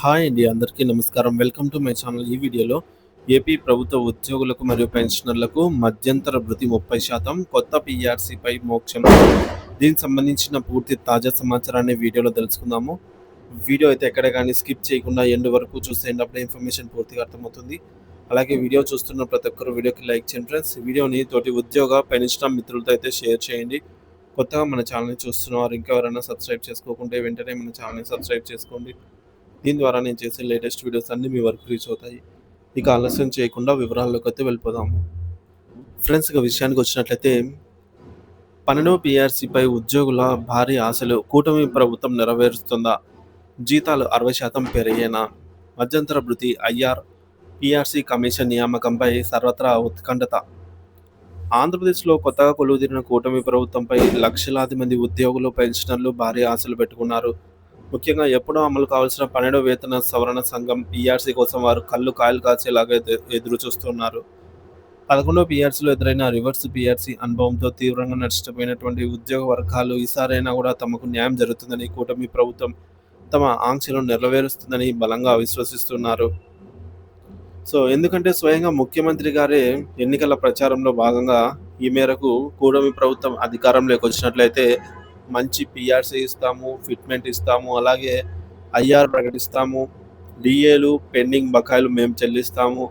Hi అండి. అందరికీ నమస్కారం. Welcome to my channel. ఈ వీడియోలో ఏపీ ప్రభుత్వ ఉద్యోగులకు మరియు పెన్షనర్లకు మధ్యంతర భృతి 30% కొత్త పీఆర్సీపై మోక్షం. దీనికి సంబంధించిన పూర్తి తాజా సమాచారాన్ని వీడియోలో తెలుసుకుందాము. వీడియో అయితే ఎక్కడ కానీ స్కిప్ చేయకుండా ఎండ్ వరకు చూసేయండి. అప్పుడే ఇన్ఫర్మేషన్ పూర్తిగా అర్థమవుతుంది. అలాగే వీడియో చూస్తున్న ప్రతి ఒక్కరు వీడియోకి లైక్ చేయండి ఫ్రెండ్స్. వీడియోని తోటి ఉద్యోగ పెన్షనర్ మిత్రులతో అయితే షేర్ చేయండి. కొత్తగా మన ఛానల్ని చూస్తున్నవారు ఇంకా ఎవరైనా సబ్స్క్రైబ్ చేసుకోకుంటే వెంటనే మన ఛానల్ని సబ్స్క్రైబ్ చేసుకోండి. దీని ద్వారా నేను చేసే లేటెస్ట్ వీడియోస్ అన్నీ మీ వరకు రీచ్ అవుతాయి. ఇక ఆలస్యం చేయకుండా వివరాల్లోకి అయితే వెళ్ళిపోదాము. ఫ్రెండ్స్, ఇక విషయానికి వచ్చినట్లయితే 12వ పీఆర్సీపై ఉద్యోగుల భారీ ఆశలు కూటమి ప్రభుత్వం నెరవేరుస్తుందా? జీతాలు 60% పెరిగేనా? మధ్యంతర భృతి ఐఆర్ పీఆర్సీ కమిషన్ నియామకంపై సర్వత్రా ఉత్కంఠత. ఆంధ్రప్రదేశ్లో కొత్తగా కొలువుదీరిన కూటమి ప్రభుత్వంపై లక్షలాది మంది ఉద్యోగులు, పెన్షనర్లు భారీ ఆశలు పెట్టుకున్నారు. ముఖ్యంగా ఎప్పుడో అమలు కావాల్సిన 12వ వేతన సవరణ సంఘం పీఆర్సీ కోసం వారు కళ్ళు కాయలు కాచేలాగా ఎదురు చూస్తున్నారు. 11వ పీఆర్సీలో ఎదురైన రివర్స్ పీఆర్సీ అనుభవంతో తీవ్రంగా నష్టపోయినటువంటి ఉద్యోగ వర్గాలు ఈసారైనా కూడా తమకు న్యాయం జరుగుతుందని కూటమి ప్రభుత్వం తమ ఆంక్షలను నెరవేరుస్తుందని బలంగా విశ్వసిస్తున్నారు. ఎందుకంటే స్వయంగా ముఖ్యమంత్రి గారే ఎన్నికల ప్రచారంలో భాగంగా ఈ మేరకు కూటమి ప్రభుత్వం అధికారంలోకి వచ్చినట్లయితే మంచి పీఆర్సీ ఇస్తాము, ఫిట్మెంట్ ఇస్తాము, అలాగే ఐఆర్ ప్రకటిస్తాము, డిఏలు పెండింగ్ బకాయిలు మేము చెల్లిస్తాము,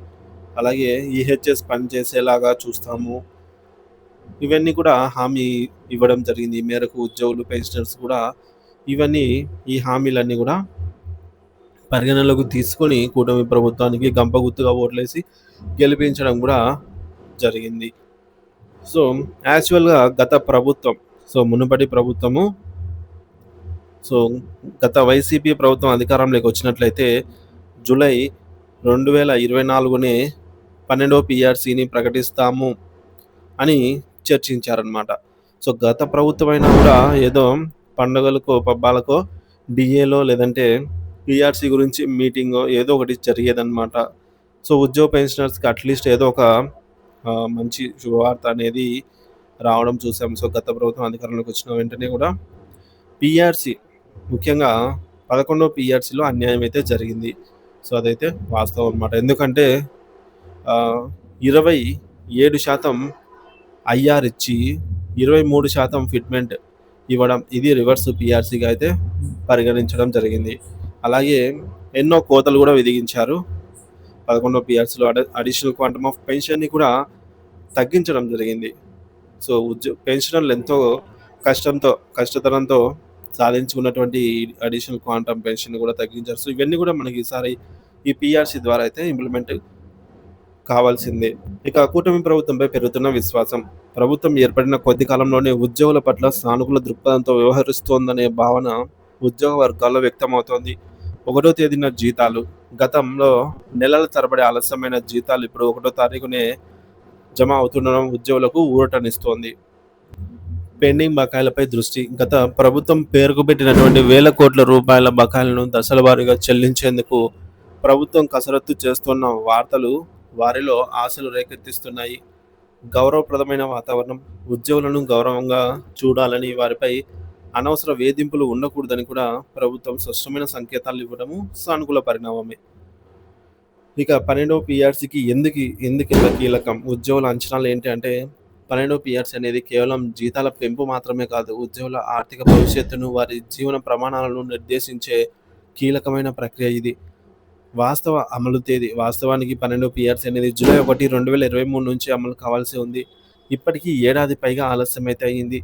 అలాగే ఈహెచ్ఎస్ పనిచేసేలాగా చూస్తాము. ఇవన్నీ కూడా హామీ ఇవ్వడం జరిగింది. ఈ మేరకు ఉద్యోగులు, పెన్షనర్స్ కూడా ఈ హామీలన్నీ కూడా పరిగణనలోకి తీసుకొని కూటమి ప్రభుత్వానికి గంపగుత్తుగా ఓట్లేసి గెలిపించడం కూడా జరిగింది. యాక్చువల్గా గత ప్రభుత్వం మునుపటి ప్రభుత్వము గత వైసీపీ ప్రభుత్వం అధికారంలోకి వచ్చినట్లయితే జూలై 2024నే 12వ పీఆర్సీని ప్రకటిస్తాము అని చర్చించారనమాట. గత ప్రభుత్వం అయినా కూడా ఏదో పండుగలకో పబ్బాలకో డిఏలో లేదంటే పీఆర్సీ గురించి మీటింగ్ ఏదో ఒకటి జరిగేదన్నమాట. ఉద్యోగ పెన్షనర్స్కి అట్లీస్ట్ ఏదో ఒక మంచి శుభవార్త అనేది రావడం చూసాం. గత ప్రభుత్వం అధికారంలోకి వచ్చిన వెంటనే కూడా పీఆర్సీ ముఖ్యంగా 11వ పీఆర్సీలో అన్యాయం అయితే జరిగింది. అదైతే వాస్తవం అనమాట. ఎందుకంటే 27% ఐఆర్ ఇచ్చి 23% ఫిట్మెంట్ ఇవ్వడం, ఇది రివర్స్ పీఆర్సీగా అయితే పరిగణించడం జరిగింది. అలాగే ఎన్నో కోతలు కూడా విధించారు. 11వ పీఆర్సీలో అడిషనల్ క్వాంటమ్ ఆఫ్ పెన్షన్ని కూడా తగ్గించడం జరిగింది. పెన్షనర్లు ఎంతో కష్టతరంతో సాధించుకున్నటువంటి అడిషనల్ క్వాంటమ్ పెన్షన్ కూడా తగ్గించారు. ఇవన్నీ కూడా మనకి ఈసారి ఈ పీఆర్సీ ద్వారా అయితే ఇంప్లిమెంట్ కావాల్సిందే. ఇక కూటమి ప్రభుత్వంపై పెరుగుతున్న విశ్వాసం. ప్రభుత్వం ఏర్పడిన కొద్ది కాలంలోనే ఉద్యోగుల పట్ల సానుకూల దృక్పథంతో వ్యవహరిస్తోందనే భావన ఉద్యోగ వర్గాల్లో వ్యక్తమవుతోంది. 1వ తేదీన జీతాలు. గతంలో నెలల తరబడి ఆలస్యమైన జీతాలు ఇప్పుడు 1వ తారీఖునే జమ అవుతుండడం ఉద్యోగులకు ఊరటనిస్తోంది. పెండింగ్ బకాయిలపై దృష్టి. గత ప్రభుత్వం పేరుకుపెట్టినటువంటి వేల కోట్ల రూపాయల బకాయిలను దశల వారీగా చెల్లించేందుకు ప్రభుత్వం కసరత్తు చేస్తున్న వార్తలు వారిలో ఆశలు రేకెత్తిస్తున్నాయి. గౌరవప్రదమైన వాతావరణం. ఉద్యోగులను గౌరవంగా చూడాలని, వారిపై అనవసర వేధింపులు ఉండకూడదని కూడా ప్రభుత్వం స్పష్టమైన సంకేతాలు ఇవ్వడము సానుకూల పరిణామమే. ఇక 12వ పీఆర్సీకి ఎందుకు ఇంత కీలకం? ఉద్యోగుల అంచనాలు ఏంటి అంటే 12వ పీఆర్సీ అనేది కేవలం జీతాల పెంపు మాత్రమే కాదు, ఉద్యోగుల ఆర్థిక భవిష్యత్తును, వారి జీవన ప్రమాణాలను నిర్దేశించే కీలకమైన ప్రక్రియ ఇది. వాస్తవ అమలు తేదీ. వాస్తవానికి 12వ పీఆర్సీ అనేది జూలై 1, 2023 నుంచి అమలు కావాల్సి ఉంది. ఇప్పటికీ ఏడాది పైగా ఆలస్యమైతే అయింది.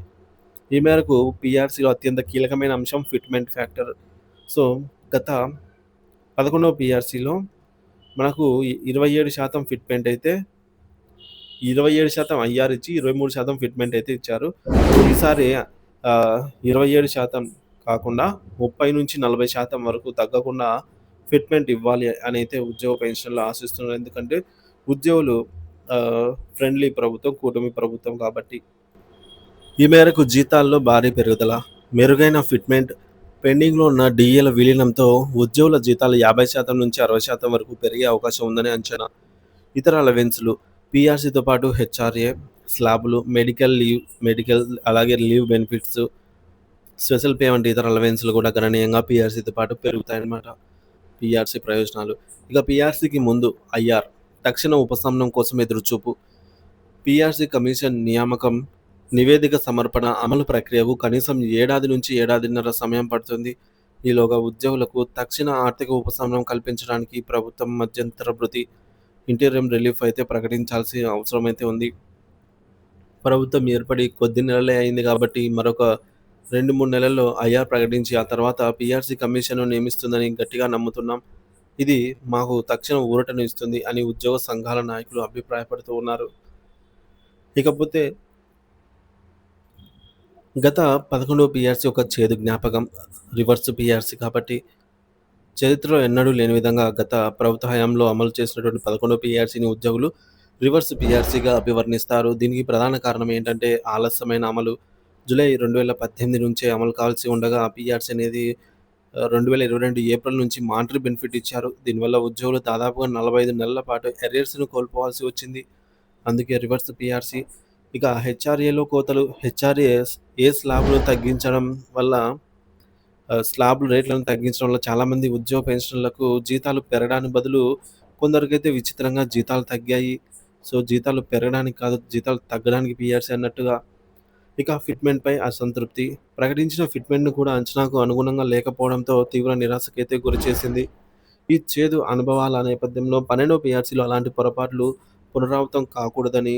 ఈ మేరకు పీఆర్సీలో అత్యంత కీలకమైన అంశం ఫిట్మెంట్ ఫ్యాక్టర్. గత 11వ పీఆర్సీలో మనకు 27% ఫిట్మెంట్ అయితే 27% ఐఆర్ ఇచ్చి 23% ఫిట్మెంట్ అయితే ఇచ్చారు. ఈసారి 27% కాకుండా 30-40% వరకు తగ్గకుండా ఫిట్మెంట్ ఇవ్వాలి అని అయితే ఉద్యోగ పెన్షన్లు ఆశిస్తున్నారు. ఎందుకంటే ఉద్యోగులు ఫ్రెండ్లీ ప్రభుత్వం, కూటమి ప్రభుత్వం కాబట్టి. ఈ మేరకు జీతాల్లో భారీ పెరుగుదల, మెరుగైన ఫిట్మెంట్, పెండింగ్లో ఉన్న డిఏల విలీనంతో ఉద్యోగుల జీతాలు 50% నుంచి 60% వరకు పెరిగే అవకాశం ఉందని అంచనా. ఇతర అలవెన్స్లు. పీఆర్సీతో పాటు హెచ్ఆర్ఏ, స్లాబులు, మెడికల్ అలాగే లీవ్ బెనిఫిట్స్, స్పెషల్ పే వంటి ఇతర అలవెన్స్లు కూడా గణనీయంగా పీఆర్సీతో పాటు పెరుగుతాయన్నమాట. పీఆర్సీ ప్రయోజనాలు. ఇక పీఆర్సీకి ముందు ఐఆర్ తక్షణ ఉపశమనం కోసం ఎదురుచూపు. పీఆర్సీ కమిషన్ నియామకం, నివేదిక సమర్పణ, అమలు ప్రక్రియకు కనీసం ఏడాది నుంచి ఏడాదిన్నర సమయం పడుతుంది. ఈలోగా ఉద్యోగులకు తక్షణ ఆర్థిక ఉపశమనం కల్పించడానికి ప్రభుత్వం మధ్యంతర భృతి, ఇంటీరియం రిలీఫ్ అయితే ప్రకటించాల్సిన అవసరమైతే ఉంది. ప్రభుత్వం ఏర్పడి కొద్ది నెలలే అయింది కాబట్టి మరొక 2, 3 నెలల్లో ఐఆర్ ప్రకటించి ఆ తర్వాత పీఆర్సీ కమిషన్‌ను నియమిస్తుందని గట్టిగా నమ్ముతున్నాం. ఇది మాకు తక్షణ ఊరటను ఇస్తుంది అని ఉద్యోగ సంఘాల నాయకులు అభిప్రాయపడుతూ ఉన్నారు. ఇకపోతే గత 11వ పీఆర్సీ ఒక చేదు జ్ఞాపకం. రివర్స్ పీఆర్సీ కాబట్టి చరిత్రలో ఎన్నడూ లేని విధంగా గత ప్రభుత్వ హయాంలో అమలు చేసినటువంటి 11వ పీఆర్సీని ఉద్యోగులు రివర్స్ పీఆర్సీగా అభివర్ణిస్తారు. దీనికి ప్రధాన కారణం ఏంటంటే ఆలస్యమైన అమలు. జూలై 2018 నుంచే అమలు కావాల్సి ఉండగా పీఆర్సీ అనేది 2022 ఏప్రిల్ నుంచి మానిటరీ బెనిఫిట్ ఇచ్చారు. దీనివల్ల ఉద్యోగులు దాదాపుగా 45 నెలల పాటు అరియర్స్‌ను కోల్పోవాల్సి వచ్చింది. అందుకే రివర్స్ పీఆర్సీ. ఇక హెచ్ఆర్ఏలో కోతలు. ఏ స్లాబ్‌లు తగ్గించడం వల్ల స్లాబ్‌లు రేట్లను తగ్గించడం వల్ల చాలామంది ఉద్యోగ పెన్షనర్లకు జీతాలు పెరగడానికి బదులు కొందరికైతే విచిత్రంగా జీతాలు తగ్గాయి. సో, జీతాలు పెరగడానికి కాదు, జీతాలు తగ్గడానికి పీఆర్సీ అన్నట్టుగా. ఇక ఫిట్‌మెంట్‌పై అసంతృప్తి. ప్రకటించిన ఫిట్‌మెంట్‌ను కూడా అంచనాకు అనుగుణంగా లేకపోవడంతో తీవ్ర నిరాశకైతే గురిచేసింది. ఈ చేదు అనుభవాల నేపథ్యంలో 12వ పీఆర్సీలో అలాంటి పొరపాట్లు పునరావృతం కాకూడదని,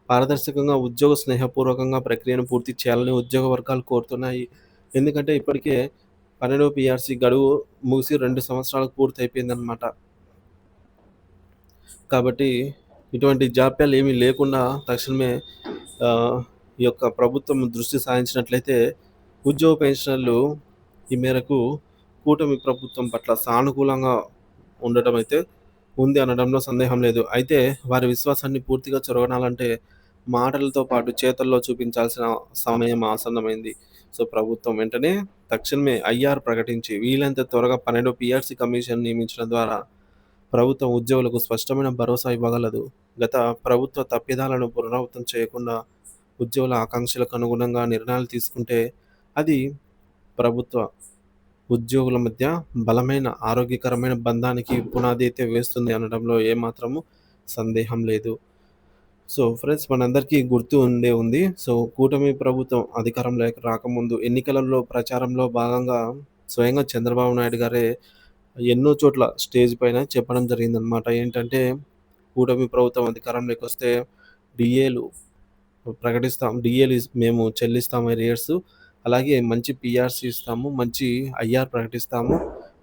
పారదర్శకంగా, ఉద్యోగ స్నేహపూర్వకంగా ప్రక్రియను పూర్తి చేయాలని ఉద్యోగ వర్గాలు కోరుతున్నాయి. ఎందుకంటే ఇప్పటికే 12వ పీఆర్సీ గడువు ముగిసి 2 సంవత్సరాలకు పూర్తయిపోయిందనమాట. కాబట్టి ఇటువంటి జాప్యాలేమీ లేకుండా తక్షణమే ఆహ్, ఈ యొక్క ప్రభుత్వం దృష్టి సారించినట్లయితే ఉద్యోగ పెన్షనర్లు ఈ మేరకు కూటమి ప్రభుత్వం పట్ల సానుకూలంగా ఉండటమైతే ఉంది అనడంలో సందేహం లేదు. అయితే వారి విశ్వాసాన్ని పూర్తిగా చొరగనాలంటే మాటలతో పాటు చేతల్లో చూపించాల్సిన సమయం ఆసన్నమైంది. సో, ప్రభుత్వం వెంటనే తక్షణమే ఐఆర్ ప్రకటించి వీలైనంత త్వరగా 12 పీఆర్సీ కమిషన్ నియమించడం ద్వారా ప్రభుత్వం ఉద్యోగులకు స్పష్టమైన భరోసా ఇవ్వగలదు. గత ప్రభుత్వ తప్పిదాలను పునరావృతం చేయకుండా ఉద్యోగుల ఆకాంక్షలకు అనుగుణంగా నిర్ణయాలు తీసుకుంటే అది ప్రభుత్వ, ఉద్యోగుల మధ్య బలమైన, ఆరోగ్యకరమైన బంధానికి పునాది అయితే వేస్తుంది అనడంలో ఏమాత్రము సందేహం లేదు. సో, ఫ్రెండ్స్, మనందరికీ గుర్తు ఉండే ఉంది. సో, కూటమి ప్రభుత్వం అధికారంలోకి రాకముందు ఎన్నికలలో ప్రచారంలో భాగంగా స్వయంగా చంద్రబాబు నాయుడు గారే ఎన్నో చోట్ల స్టేజ్ పైన చెప్పడం జరిగిందనమాట. ఏంటంటే, కూటమి ప్రభుత్వం అధికారంలోకొస్తే డీఏలు ప్రకటిస్తాం. డీఏలు మేము చెల్లిస్తాం అరియర్స్. అలాగే మంచి పీఆర్సీ ఇస్తాము. మంచి ఐఆర్ ప్రకటిస్తాము.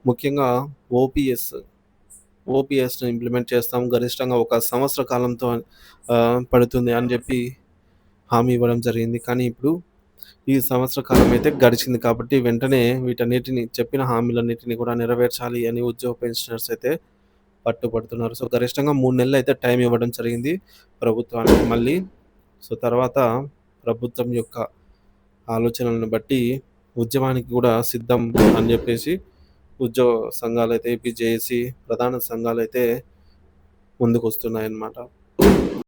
ముఖ్యంగా ఓపీఎస్, ఓపీఎస్‌ని ఇంప్లిమెంట్ చేస్తాము. గరిష్టంగా ఒక సంవత్సర కాలంతో పడుతుంది అని చెప్పి హామీ ఇవ్వడం జరిగింది. కానీ ఇప్పుడు ఈ సంవత్సర కాలం అయితే గడిచింది కాబట్టి వెంటనే వీటన్నిటిని, చెప్పిన హామీలన్నిటిని కూడా నెరవేర్చాలి అని ఉద్యోగ పెన్షనర్స్ అయితే పట్టుబడుతున్నారు. సో, గరిష్టంగా 3 నెలలైతే టైం ఇవ్వడం జరిగింది ప్రభుత్వానికి మళ్ళీ. సో, తర్వాత ప్రభుత్వం యొక్క ఆలోచనలను బట్టి ఉద్యమానికి కూడా సిద్ధం అని చెప్పేసి ఉద్యోగ సంఘాలైతే, ఏపీ జేఏసీ ప్రధాన సంఘాలైతే ముందుకొస్తున్నాయన్నమాట.